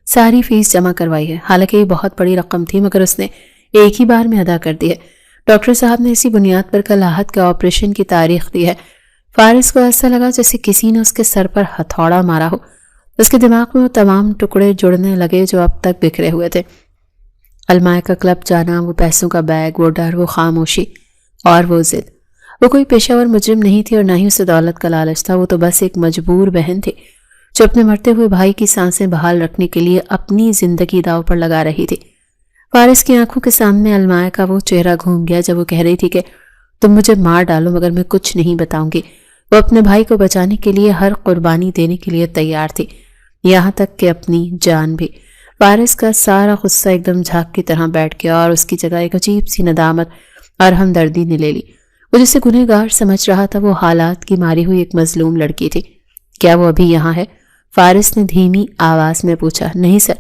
ساری فیس جمع کروائی ہے، حالانکہ یہ بہت بڑی رقم تھی مگر اس نے ایک ہی بار میں ادا کر دی ہے۔ ڈاکٹر صاحب نے اسی بنیاد پر کل احد کے آپریشن کی تاریخ دی ہے۔ فارس کو ایسا لگا جیسے کسی نے اس کے سر پر ہتھوڑا مارا ہو۔ اس کے دماغ میں وہ تمام ٹکڑے جڑنے لگے جو اب تک بکھرے ہوئے تھے۔ المایا کا کلب جانا، وہ پیسوں کا بیگ، وہ ڈر، وہ خاموشی اور وہ ضد۔ وہ کوئی پیشہ ور مجرم نہیں تھی اور نہ ہی اسے دولت کا لالچ تھا، وہ تو بس ایک مجبور بہن تھی جو اپنے مرتے ہوئے بھائی کی سانسیں بحال رکھنے کے لیے اپنی زندگی داؤ پر لگا رہی تھی۔ فارس کی آنکھوں کے سامنے المایا کا وہ چہرہ گھوم گیا جب وہ کہہ رہی تھی کہ تم مجھے مار ڈالو مگر میں کچھ نہیں بتاؤں گی۔ وہ اپنے بھائی کو بچانے کے لیے ہر قربانی دینے کے لیے تیار تھی، یہاں تک کہ اپنی جان بھی۔ فارس کا سارا غصہ ایک دم جھاگ کی طرح بیٹھ گیا اور اس کی جگہ ایک عجیب سی ندامت اور ہمدردی نے لے لی۔ وہ جسے گنہگار سمجھ رہا تھا وہ حالات کی ماری ہوئی ایک مظلوم لڑکی تھی۔ کیا وہ ابھی یہاں ہے؟ فارس نے دھیمی آواز میں پوچھا۔ نہیں سر،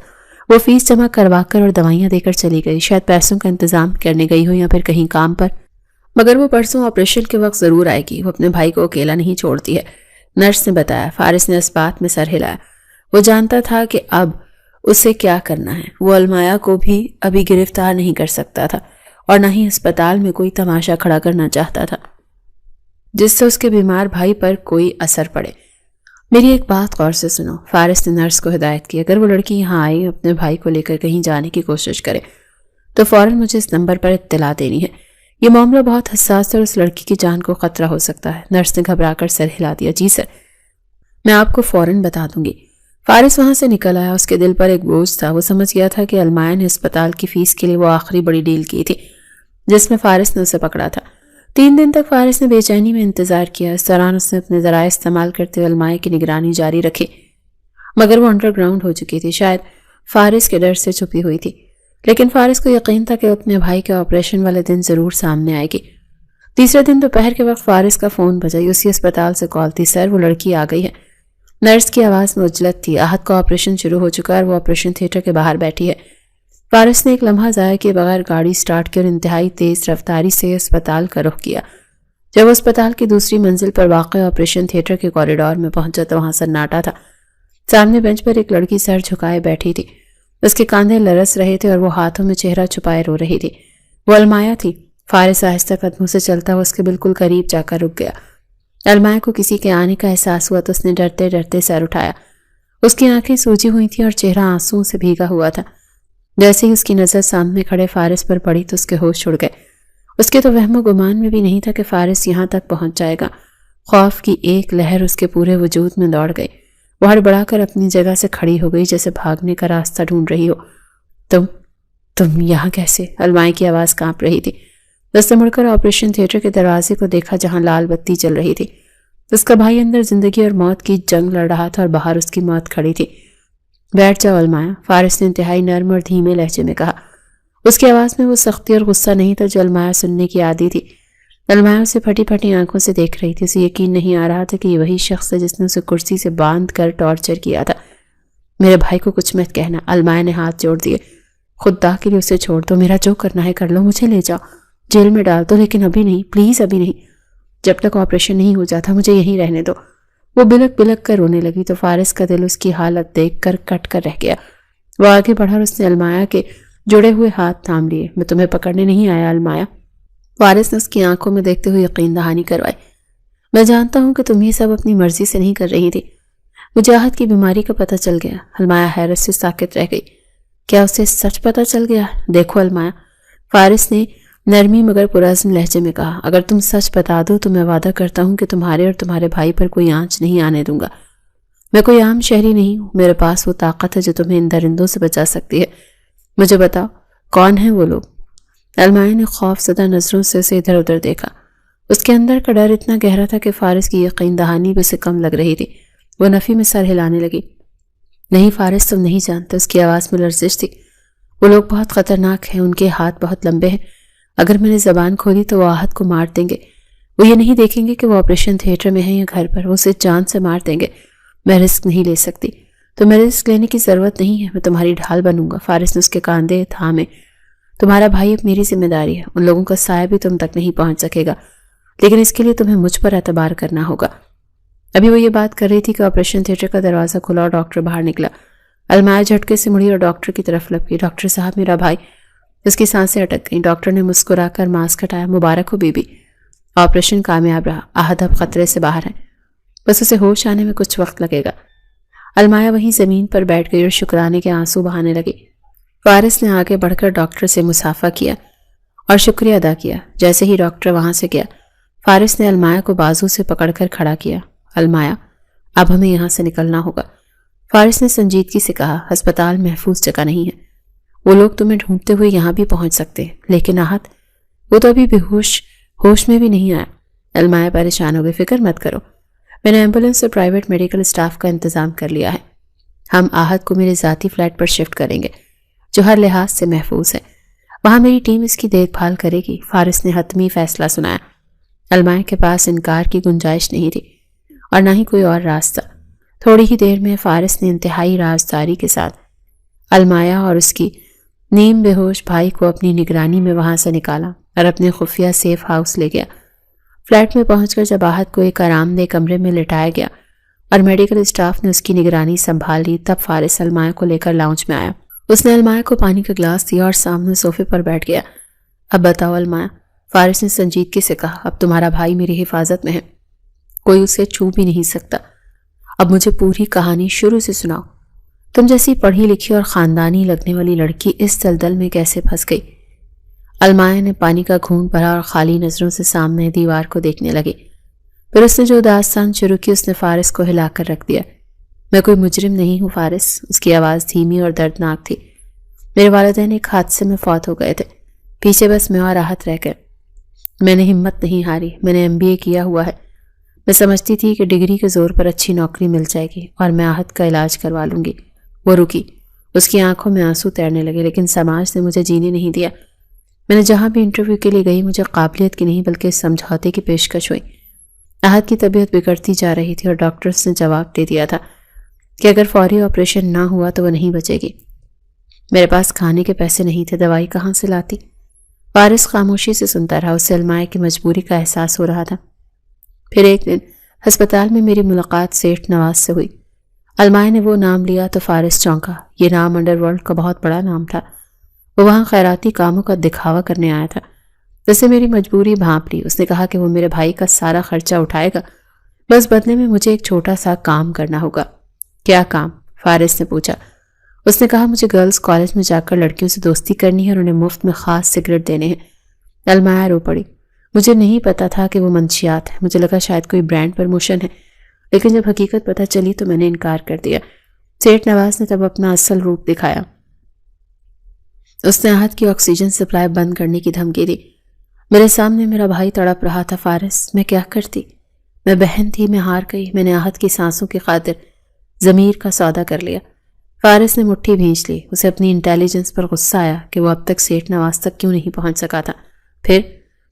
وہ فیس جمع کروا کر اور دوائیاں دے کر چلی گئی، شاید پیسوں کا انتظام کرنے گئی ہو یا پھر کہیں کام پر، مگر وہ پرسوں آپریشن کے وقت ضرور آئے گی۔ وہ اپنے بھائی کو اکیلا نہیں چھوڑتی ہے، نرس نے بتایا۔ فارس نے اس بات میں سر ہلایا۔ وہ جانتا تھا کہ اب اسے کیا کرنا ہے۔ وہ المایا کو بھی ابھی گرفتار نہیں کر سکتا تھا اور نہ ہی اسپتال میں کوئی تماشا کھڑا کرنا چاہتا تھا جس سے اس کے بیمار بھائی پر کوئی اثر پڑے۔ میری ایک بات غور سے سنو، فارس نے نرس کو ہدایت کی۔ اگر وہ لڑکی یہاں آئی اپنے بھائی کو لے کر کہیں جانے کی کوشش کرے تو فوراً مجھے اس نمبر پر اطلاع دینی ہے۔ یہ معاملہ بہت حساس ہے اور اس لڑکی کی جان کو خطرہ ہو سکتا ہے۔ نرس نے گھبرا کر سر ہلا دیا۔ جی سر، میں آپ کو فوراً بتا دوں گی۔ فارس وہاں سے نکل آیا۔ اس کے دل پر ایک بوجھ تھا۔ وہ سمجھ گیا تھا کہ المایا نے اسپتال کی فیس کے لیے وہ آخری بڑی ڈیل کی تھی جس میں فارس نے اسے پکڑا تھا۔ 3 دن تک فارس نے بے چینی میں انتظار کیا۔ اس دوران اس نے اپنے ذرائع استعمال کرتے ہوئے المایا کی نگرانی جاری رکھی مگر وہ انڈر گراؤنڈ ہو چکی تھی، شاید فارس کے ڈر سے چھپی ہوئی تھی، لیکن فارس کو یقین تھا کہ اپنے بھائی کے آپریشن والے دن ضرور سامنے آئے گی۔ تیسرے دن دوپہر کے وقت فارس کا فون بجا۔ اسی اسپتال سے کال تھی۔ سر، وہ لڑکی آ گئی ہے۔ نرس کی آواز میں عجلت تھی۔ احد کا آپریشن شروع ہو چکا ہے اور وہ آپریشن تھیٹر کے باہر بیٹھی ہے۔ فارس نے ایک لمحہ ضائع کیے بغیر گاڑی سٹارٹ کی اور انتہائی تیز رفتاری سے اسپتال کا رخ کیا۔ جب وہ اسپتال کی دوسری منزل پر واقع آپریشن تھیٹر کے کوریڈور میں پہنچا تو وہاں سناٹا تھا۔ سامنے بینچ پر ایک لڑکی سر جھکائے بیٹھی تھی۔ اس کے کاندھے لرز رہے تھے اور وہ ہاتھوں میں چہرہ چھپائے رو رہی تھی۔ وہ المایا تھی۔ فارس آہستہ قدموں سے چلتا ہوا اس کے بالکل قریب جا کر رک گیا۔ المایا کو کسی کے آنے کا احساس ہوا تو اس نے ڈرتے ڈرتے سر اٹھایا۔ اس کی آنکھیں سوجی ہوئی تھیں اور چہرہ آنسوؤں سے بھیگا ہوا تھا۔ جیسے ہی اس کی نظر سامنے کھڑے فارس پر پڑی تو اس کے ہوش اڑ گئے۔ اس کے تو وہم و گمان میں بھی نہیں تھا کہ فارس یہاں تک پہنچ جائے گا۔ خوف کی ایک لہر اس کے پورے وجود میں دوڑ گئی۔ وہ ہڑبڑا کر اپنی جگہ سے کھڑی ہو گئی جیسے بھاگنے کا راستہ ڈھونڈ رہی ہو۔ تم یہاں کیسے؟ المایا کی آواز کانپ رہی تھی۔ اس نے مڑ کر آپریشن تھیٹر کے دروازے کو دیکھا جہاں لال بتی چل رہی تھی۔ اس کا بھائی اندر زندگی اور موت کی جنگ لڑ رہا تھا اور باہر اس کی موت کھڑی تھی۔ بیٹھ جاؤ المایا، فارس نے انتہائی نرم اور دھیمے لہجے میں کہا۔ اس کی آواز میں وہ سختی اور غصہ نہیں تھا جو المایا سننے کی عادی تھی۔ المایا اسے پھٹی پھٹی آنکھوں سے دیکھ رہی تھی۔ اسے یقین نہیں آ رہا تھا کہ یہ وہی شخص ہے جس نے اسے کرسی سے باندھ کر ٹارچر کیا تھا۔ میرے بھائی کو کچھ مت کہنا، المایا نے ہاتھ جوڑ دیے۔ خدا کے لیے اسے چھوڑ دو، میرا جو کرنا ہے کر لو، مجھے لے جاؤ، جیل میں ڈال دو، لیکن ابھی نہیں، پلیز ابھی نہیں، جب تک آپریشن نہیں ہو جاتا مجھے یہیں رہنے دو۔ وہ بلک بلک کر رونے لگی تو فارس کا دل اس کی حالت دیکھ کر کٹ کر رہ گیا۔ وہ آگے بڑھا اور اس نے المایا کے جڑے ہوئے ہاتھ تھام لیے۔ میں تمہیں پکڑنے نہیں آیا المایا، فارس نے اس کی آنکھوں میں دیکھتے ہوئے یقین دہانی کروائی۔ میں جانتا ہوں کہ تم یہ سب اپنی مرضی سے نہیں کر رہی تھی، مجھے احد کی بیماری کا پتہ چل گیا۔ المایا حیرت سے ساکت رہ گئی۔ کیا اسے سچ پتہ چل گیا؟ دیکھو المایا، فارس نے نرمی مگر پرعزم لہجے میں کہا، اگر تم سچ بتا دو تو میں وعدہ کرتا ہوں کہ تمہارے اور تمہارے بھائی پر کوئی آنچ نہیں آنے دوں گا۔ میں کوئی عام شہری نہیں ہوں، میرے پاس وہ طاقت ہے جو تمہیں ان درندوں سے بچا سکتی ہے۔ مجھے بتاؤ کون ہیں وہ لوگ؟ المایا نے خوف زدہ نظروں سے اسے ادھر ادھر دیکھا۔ اس کے اندر کا ڈر اتنا گہرا تھا کہ فارس کی یقین دہانی بھی اسے کم لگ رہی تھی۔ وہ نفی میں سر ہلانے لگی۔ نہیں فارس، تم نہیں جانتے۔ اس کی آواز میں لرزش تھی۔ وہ لوگ بہت خطرناک ہیں، ان کے ہاتھ بہت لمبے ہیں، اگر میں نے زبان کھولی تو وہ آہت کو مار دیں گے۔ وہ یہ نہیں دیکھیں گے کہ وہ آپریشن تھیٹر میں ہیں یا گھر پر، وہ اسے جان سے مار دیں گے۔ میں رسک نہیں لے سکتی، تو میں رسک لینے کی ضرورت نہیں ہے، میں تمہاری ڈھال بنوں گا۔ فارس نے اس کے کاندھے تھامے۔ تمہارا بھائی اب میری ذمہ داری ہے، ان لوگوں کا سایہ بھی تم تک نہیں پہنچ سکے گا، لیکن اس کے لیے تمہیں مجھ پر اعتبار کرنا ہوگا۔ ابھی وہ یہ بات کر رہی تھی کہ آپریشن تھیٹر کا دروازہ کھلا اور ڈاکٹر باہر نکلا۔ المایا جھٹکے سے مڑی اور ڈاکٹر کی طرف لپکی۔ ڈاکٹر صاحب، میرا بھائی۔ اس کی سانسیں اٹک گئیں۔ ڈاکٹر نے مسکرا کر ماسک ہٹایا۔ مبارک ہو بی بی، آپریشن کامیاب رہا، آہد اب خطرے سے باہر ہے، بس اسے ہوش آنے میں کچھ وقت لگے گا۔ المایا وہیں زمین پر بیٹھ گئی اور شکرانے کے آنسو بہانے لگی۔ فارس نے آگے بڑھ کر ڈاکٹر سے مصافحہ کیا اور شکریہ ادا کیا۔ جیسے ہی ڈاکٹر وہاں سے گیا، فارس نے المایا کو بازو سے پکڑ کر کھڑا کیا۔ المایا، اب ہمیں یہاں سے نکلنا ہوگا۔ فارس نے سنجیدگی سے کہا، ہسپتال محفوظ جگہ نہیں ہے، وہ لوگ تمہیں ڈھونڈتے ہوئے یہاں بھی پہنچ سکتے ہیں، لیکن آہت، وہ تو ابھی بے ہوش میں بھی نہیں آیا۔ المایا پریشان ہو گئی۔ فکر مت کرو، میں نے ایمبولینس اور پرائیویٹ میڈیکل اسٹاف کا انتظام کر لیا ہے۔ ہم آہت کو میرے ذاتی فلیٹ پر شفٹ کریں گے جو ہر لحاظ سے محفوظ ہے، وہاں میری ٹیم اس کی دیکھ بھال کرے گی۔ فارس نے حتمی فیصلہ سنایا۔ المایا کے پاس انکار کی گنجائش نہیں تھی اور نہ ہی کوئی اور راستہ۔ تھوڑی ہی دیر میں فارس نے انتہائی رازداری کے ساتھ المایا اور اس کی نیم بے ہوش بھائی کو اپنی نگرانی میں وہاں سے نکالا اور اپنے خفیہ سیف ہاؤس لے گیا۔ فلیٹ میں پہنچ کر جب آہت کو ایک آرام دہ کمرے میں لٹایا گیا اور میڈیکل اسٹاف نے اس کی نگرانی سنبھال لی، تب فارس المایا کو لے کر لاؤنج میں آیا۔ اس نے المایا کو پانی کا گلاس دیا اور سامنے صوفے پر بیٹھ گیا۔ اب بتاؤ المایا، فارس نے سنجیدگی سے کہا، اب تمہارا بھائی میری حفاظت میں ہے، کوئی اسے چھو بھی نہیں سکتا۔ اب مجھے پوری کہانی شروع سے سناؤ۔ تم جیسی پڑھی لکھی اور خاندانی لگنے والی لڑکی اس دلدل میں کیسے پھنس گئی؟ المایا نے پانی کا گھونٹ بھرا اور خالی نظروں سے سامنے دیوار کو دیکھنے لگی۔ پھر اس نے جو داستان شروع کی اس نے فارس کو ہلا کر رکھ دیا۔ میں کوئی مجرم نہیں ہوں فارس، اس کی آواز دھیمی اور دردناک تھی۔ میرے والدین ایک حادثے میں فوت ہو گئے تھے، پیچھے بس میں اور راحت رہ گئے۔ میں نے ہمت نہیں ہاری، میں نے MBA کیا ہوا ہے۔ میں سمجھتی تھی کہ ڈگری کے زور پر اچھی نوکری مل جائے گی اور میں آہت کا علاج کروا لوں گی۔ وہ رکی، اس کی آنکھوں میں آنسو تیرنے لگے، لیکن سماج نے مجھے جینے نہیں دیا۔ میں نے جہاں بھی انٹرویو کے لیے گئی، مجھے قابلیت کی نہیں بلکہ سمجھوتے کی پیشکش ہوئی۔ آہت کی طبیعت بگڑتی جا رہی تھی اور ڈاکٹرز نے جواب دے دیا تھا کہ اگر فوری آپریشن نہ ہوا تو وہ نہیں بچے گی۔ میرے پاس کھانے کے پیسے نہیں تھے، دوائی کہاں سے لاتی؟ فارس خاموشی سے سنتا رہا، اسے المایا کی مجبوری کا احساس ہو رہا تھا۔ پھر ایک دن ہسپتال میں میری ملاقات سیٹھ نواز سے ہوئی۔ المایا نے وہ نام لیا تو فارس چونکا۔ یہ نام انڈر ورلڈ کا بہت بڑا نام تھا۔ وہ وہاں خیراتی کاموں کا دکھاوا کرنے آیا تھا۔ جیسے میری مجبوری بھانپ لی۔ اس نے کہا کہ وہ میرے بھائی کا سارا خرچہ اٹھائے گا، بس بدلے میں مجھے ایک چھوٹا سا کام کرنا ہوگا۔ کیا کام؟ فارس نے پوچھا۔ اس نے کہا مجھے گرلز کالج میں جا کر لڑکیوں سے دوستی کرنی ہے اور انہیں مفت میں خاص سگریٹ دینے ہیں۔ المایا رو پڑی۔ مجھے نہیں پتا تھا کہ وہ منشیات ہے، مجھے لگا شاید کوئی برانڈ پروموشن ہے، لیکن جب حقیقت پتہ چلی تو میں نے انکار کر دیا۔ سیٹھ نواز نے تب اپنا اصل روپ دکھایا۔ اس نے آہت کی آکسیجن سپلائی بند کرنے کی دھمکی دی۔ میرے سامنے میرا بھائی تڑپ رہا تھا۔ فارس، میں کیا کرتی؟ میں بہن تھی، میں ہار گئی۔ میں نے آہت کی سانسوں کی خاطر ضمیر کا سودا کر لیا۔ فارس نے مٹھی بھینچ لی۔ اسے اپنی انٹیلیجنس پر غصہ آیا کہ وہ اب تک سیٹھ نواز تک کیوں نہیں پہنچ سکا تھا۔ پھر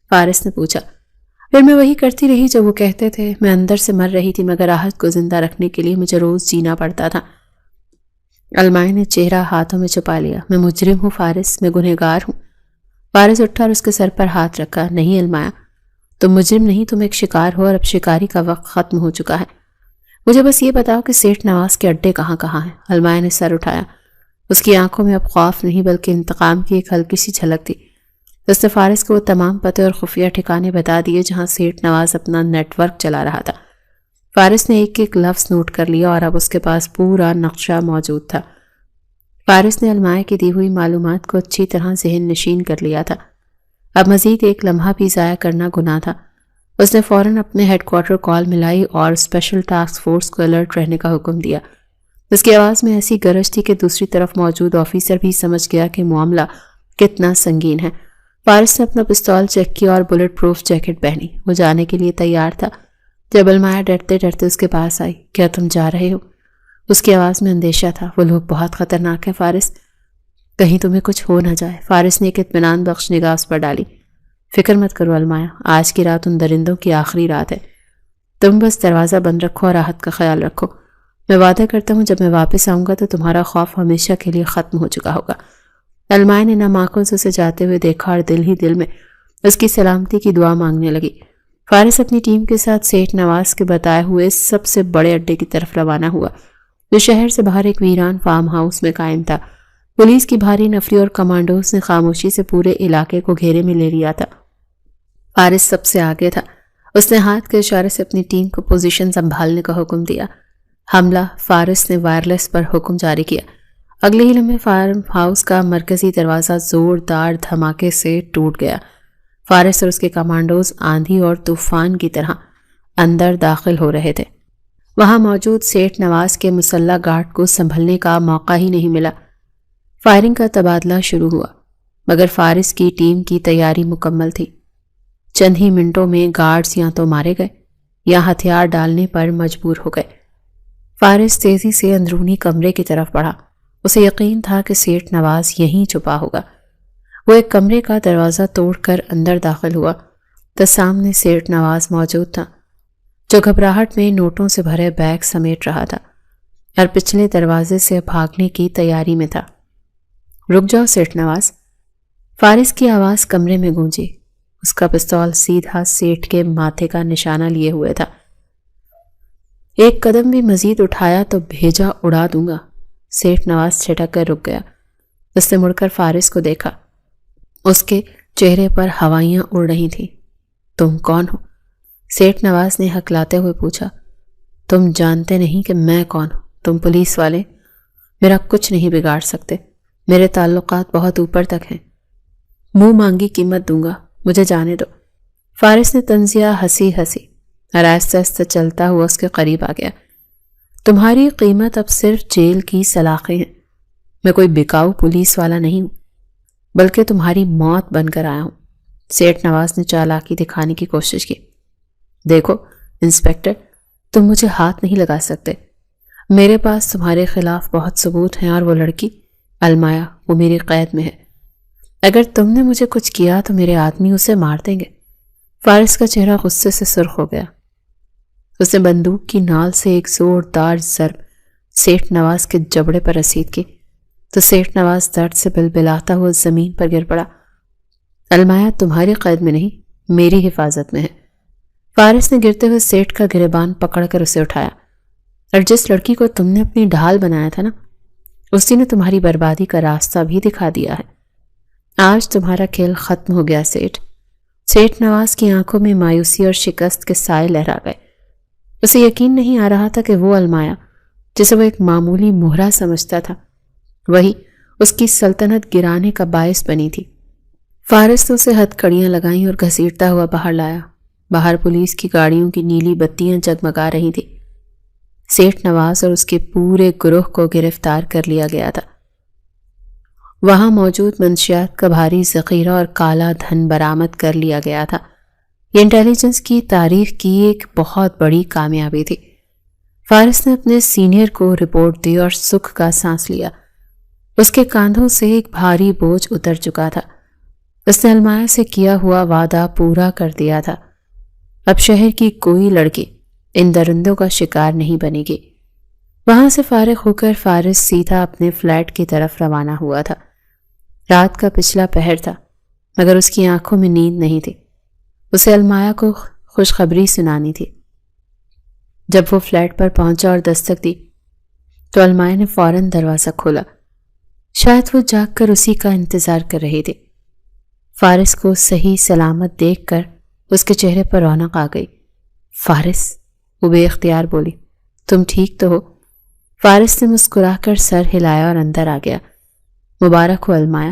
فارس نے پوچھا۔ پھر میں وہی کرتی رہی جو وہ کہتے تھے۔ میں اندر سے مر رہی تھی، مگر آہت کو زندہ رکھنے کے لیے مجھے روز جینا پڑتا تھا۔ المایا نے چہرہ ہاتھوں میں چھپا لیا۔ میں مجرم ہوں فارس، میں گنہگار ہوں۔ فارس اٹھا اور اس کے سر پر ہاتھ رکھا۔ نہیں المایا، تم مجرم نہیں، تم ایک شکار ہو اور اب شکاری کا وقت ختم ہو چکا ہے۔ مجھے بس یہ بتاؤ کہ سیٹھ نواز کے اڈے کہاں کہاں ہیں؟ المایا نے سر اٹھایا۔ اس کی آنکھوں میں اب خوف نہیں بلکہ انتقام کی ایک ہلکی سی جھلک تھی۔ اس نے فارس کو وہ تمام پتے اور خفیہ ٹھکانے بتا دیے جہاں سیٹھ نواز اپنا نیٹ ورک چلا رہا تھا۔ فارس نے ایک ایک لفظ نوٹ کر لیا اور اب اس کے پاس پورا نقشہ موجود تھا۔ فارس نے المایا کی دی ہوئی معلومات کو اچھی طرح ذہن نشین کر لیا تھا۔ اب مزید ایک لمحہ بھی ضائع کرنا گناہ تھا۔ اس نے فوراً اپنے ہیڈ کوارٹر کال ملائی اور اسپیشل ٹاسک فورس کو الرٹ رہنے کا حکم دیا۔ اس کی آواز میں ایسی گرج تھی کہ دوسری طرف موجود آفیسر بھی سمجھ گیا کہ معاملہ کتنا سنگین ہے۔ فارس نے اپنا پستول چیک کیا اور بلٹ پروف جیکٹ پہنی۔ وہ جانے کے لیے تیار تھا جب المایا ڈرتے ڈرتے اس کے پاس آئی۔ کیا تم جا رہے ہو؟ اس کی آواز میں اندیشہ تھا۔ وہ لوگ بہت خطرناک ہیں فارس، کہیں تمہیں کچھ ہو نہ جائے۔ فارس نے ایک اطمینان بخش نگاہ اس پر ڈالی۔ فکر مت کرو المایا، آج کی رات ان درندوں کی آخری رات ہے۔ تم بس دروازہ بند رکھو اور راحت کا خیال رکھو۔ میں وعدہ کرتا ہوں جب میں واپس آؤں گا تو تمہارا خوف ہمیشہ کے لیے ختم ہو چکا ہوگا۔ المایا نے نم آنکھوں سے اسے جاتے ہوئے دیکھا اور دل ہی دل میں اس کی سلامتی کی دعا مانگنے لگی۔ فارس اپنی ٹیم کے ساتھ سیٹھ نواز کے بتائے ہوئے سب سے بڑے اڈے کی طرف روانہ ہوا، جو شہر سے باہر ایک ویران فارم ہاؤس میں قائم تھا۔ پولیس کی بھاری نفری اور کمانڈوز نے خاموشی سے پورے علاقے کو گھیرے میں لے لیا تھا۔ فارس سب سے آگے تھا۔ اس نے ہاتھ کے اشارے سے اپنی ٹیم کو پوزیشن سنبھالنے کا حکم دیا۔ حملہ! فارس نے وائرلیس پر حکم جاری کیا۔ اگلے ہی لمحے فارم ہاؤس کا مرکزی دروازہ زوردار دھماکے سے ٹوٹ گیا۔ فارس اور اس کے کمانڈوز آندھی اور طوفان کی طرح اندر داخل ہو رہے تھے۔ وہاں موجود سیٹھ نواز کے مسلح گارڈ کو سنبھلنے کا موقع ہی نہیں ملا۔ فائرنگ کا تبادلہ شروع ہوا، مگر فارس کی ٹیم کی تیاری مکمل تھی۔ چند ہی منٹوں میں گارڈز یا تو مارے گئے یا ہتھیار ڈالنے پر مجبور ہو گئے۔ فارس تیزی سے اندرونی کمرے کی طرف بڑھا۔ اسے یقین تھا کہ سیٹھ نواز یہیں چھپا ہوگا۔ وہ ایک کمرے کا دروازہ توڑ کر اندر داخل ہوا تو سامنے سیٹھ نواز موجود تھا، جو گھبراہٹ میں نوٹوں سے بھرے بیگ سمیٹ رہا تھا اور پچھلے دروازے سے بھاگنے کی تیاری میں تھا۔ رک جاؤ سیٹھ نواز، فارس کی آواز کمرے میں گونجی۔ اس کا پستول سیدھا سیٹھ کے ماتھے کا نشانہ لیے ہوئے تھا۔ ایک قدم بھی مزید اٹھایا تو بھیجا اڑا دوں گا۔ سیٹھ نواز چھٹک کر رک گیا۔ اس نے مڑ کر فارس کو دیکھا۔ اس کے چہرے پر ہوائیاں اڑ رہی تھیں۔ تم کون ہو؟ سیٹھ نواز نے ہکلاتے ہوئے پوچھا۔ تم جانتے نہیں کہ میں کون ہوں؟ تم پولیس والے میرا کچھ نہیں بگاڑ سکتے۔ میرے تعلقات بہت اوپر تک ہیں۔ منہ مانگی قیمت دوں گا، مجھے جانے دو۔ فارس نے طنزیہ ہنسی اور آہستہ آہستہ چلتا ہوا اس کے قریب آ گیا۔ تمہاری قیمت اب صرف جیل کی سلاخیں ہیں۔ میں کوئی بکاؤ پولیس والا نہیں ہوں، بلکہ تمہاری موت بن کر آیا ہوں۔ سیٹھ نواز نے چالاکی دکھانے کی کوشش کی۔ دیکھو انسپکٹر، تم مجھے ہاتھ نہیں لگا سکتے۔ میرے پاس تمہارے خلاف بہت ثبوت ہیں، اور وہ لڑکی المایا، وہ میری قید میں ہے۔ اگر تم نے مجھے کچھ کیا تو میرے آدمی اسے مار دیں گے۔ فارس کا چہرہ غصے سے سرخ ہو گیا۔ اس نے بندوق کی نال سے ایک زوردار ضرب سیٹھ نواز کے جبڑے پر رسید کی تو سیٹھ نواز درد سے بلبلاتا ہوا زمین پر گر پڑا۔ المایا تمہاری قید میں نہیں، میری حفاظت میں ہے۔ فارس نے گرتے ہوئے سیٹھ کا گریبان پکڑ کر اسے اٹھایا۔ اور جس لڑکی کو تم نے اپنی ڈھال بنایا تھا نا، اسی نے تمہاری بربادی کا راستہ بھی دکھا دیا ہے۔ آج تمہارا کھیل ختم ہو گیا سیٹھ۔ سیٹھ نواز کی آنکھوں میں مایوسی اور شکست کے سائے لہرا گئے۔ اسے یقین نہیں آ رہا تھا کہ وہ المایا، جسے وہ ایک معمولی مہرہ سمجھتا تھا، وہی اس کی سلطنت گرانے کا باعث بنی تھی۔ فارس نے اسے ہتھکڑیاں لگائیں اور گھسیٹتا ہوا باہر لایا۔ باہر پولیس کی گاڑیوں کی نیلی بتیاں جگمگا رہی تھیں۔ سیٹھ نواز اور اس کے پورے گروہ کو گرفتار کر لیا گیا تھا۔ وہاں موجود منشیات کا بھاری ذخیرہ اور کالا دھن برآمد کر لیا گیا تھا۔ یہ انٹیلیجنس کی تاریخ کی ایک بہت بڑی کامیابی تھی۔ فارس نے اپنے سینئر کو رپورٹ دی اور سکھ کا سانس لیا۔ اس کے کاندھوں سے ایک بھاری بوجھ اتر چکا تھا۔ اس نے المایا سے کیا ہوا وعدہ پورا کر دیا تھا۔ اب شہر کی کوئی لڑکی ان درندوں کا شکار نہیں بنے گی۔ وہاں سے فارغ ہو کر فارس سیدھا اپنے فلیٹ کی طرف روانہ ہوا تھا۔ رات کا پچھلا پہر تھا، مگر اس کی آنکھوں میں نیند نہیں تھی۔ اسے المایا کو خوشخبری سنانی تھی۔ جب وہ فلیٹ پر پہنچا اور دستک دی تو المایا نے فوراً دروازہ کھولا۔ شاید وہ جاگ کر اسی کا انتظار کر رہی تھی۔ فارس کو صحیح سلامت دیکھ کر اس کے چہرے پر رونق آ گئی۔ فارس، وہ بے اختیار بولی، تم ٹھیک تو ہو؟ فارس نے مسکرا کر سر ہلایا اور اندر آ گیا۔ مبارک ہو المایا،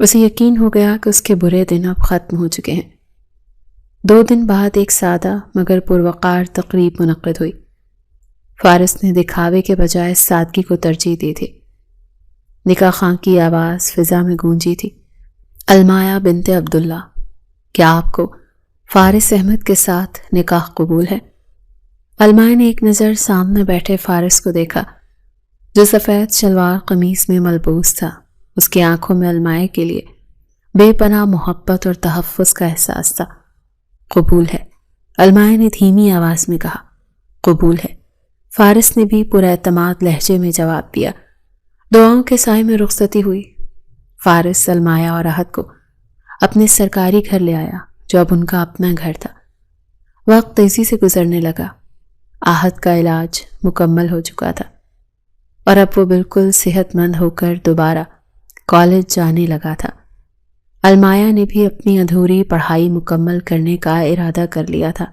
اسے یقین ہو گیا کہ اس کے برے دن اب ختم ہو چکے ہیں۔ 2 دن بعد ایک سادہ مگر پروقار تقریب منعقد ہوئی۔ فارس نے دکھاوے کے بجائے سادگی کو ترجیح دی تھی۔ نکاح خاں کی آواز فضا میں گونجی تھی، المایا بنت عبداللہ، کیا آپ کو فارس احمد کے ساتھ نکاح قبول ہے؟ المایا نے ایک نظر سامنے بیٹھے فارس کو دیکھا جو سفید شلوار قمیص میں ملبوس تھا۔ اس کی آنکھوں میں المایا کے لیے بے پناہ محبت اور تحفظ کا احساس تھا۔ قبول ہے، المایا نے دھیمی آواز میں کہا۔ قبول ہے، فارس نے بھی پورا اعتماد لہجے میں جواب دیا۔ دعاؤں کے سائے میں رخصتی ہوئی۔ فارس المایا اور احد کو اپنے سرکاری گھر لے آیا جو اب ان کا اپنا گھر تھا۔ وقت تیزی سے گزرنے لگا۔ احد کا علاج مکمل ہو چکا تھا اور اب وہ بالکل صحت مند ہو کر دوبارہ کالج جانے لگا تھا۔ المایا نے بھی اپنی ادھوری پڑھائی مکمل کرنے کا ارادہ کر لیا تھا۔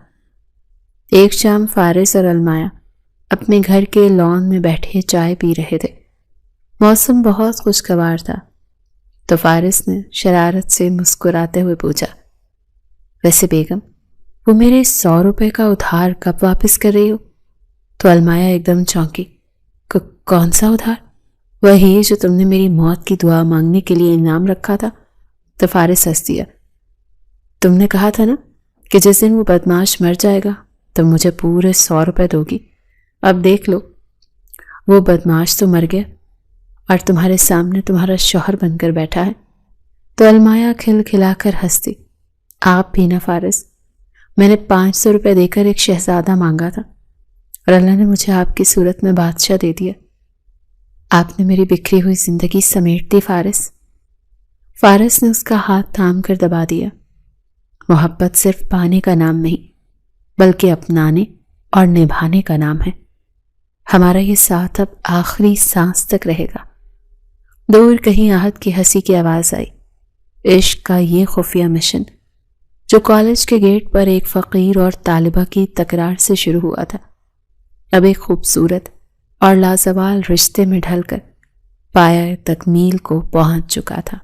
ایک شام فارس اور المایا اپنے گھر کے لان میں بیٹھے چائے پی رہے تھے۔ موسم بہت خوشگوار تھا تو فارس نے شرارت سے مسکراتے ہوئے پوچھا، ویسے بیگم وہ میرے 100 روپے کا ادھار کب واپس کر رہی ہو؟ تو المایا ایک دم چونکی، کون سا ادھار؟ وہی جو تم نے میری موت کی دعا مانگنے کے لیے انعام رکھا تھا۔ تو فارس ہنس دیا، تم نے کہا تھا نا کہ جس دن وہ بدماش مر جائے گا تو مجھے پورے 100 روپے دو گی۔ اب دیکھ لو، وہ بدماش تو مر گیا اور تمہارے سامنے تمہارا شوہر بن کر بیٹھا ہے۔ تو المایا کھل کھلا کر ہنستی، آپ بھی نا فارس، میں نے 500 روپے دے کر ایک شہزادہ مانگا تھا اور اللہ نے مجھے آپ کی صورت میں بادشاہ دے دیا۔ آپ نے میری بکھری ہوئی زندگی سمیٹ دی فارس۔ فارس نے اس کا ہاتھ تھام کر دبا دیا۔ محبت صرف پانے کا نام نہیں بلکہ اپنانے اور نبھانے کا نام ہے۔ ہمارا یہ ساتھ اب آخری سانس تک رہے گا۔ دور کہیں احد کی ہنسی کی آواز آئی۔ عشق کا یہ خفیہ مشن جو کالج کے گیٹ پر ایک فقیر اور طالبہ کی تکرار سے شروع ہوا تھا، اب ایک خوبصورت اور لازوال رشتے میں ڈھل کر پایہ تکمیل کو پہنچ چکا تھا۔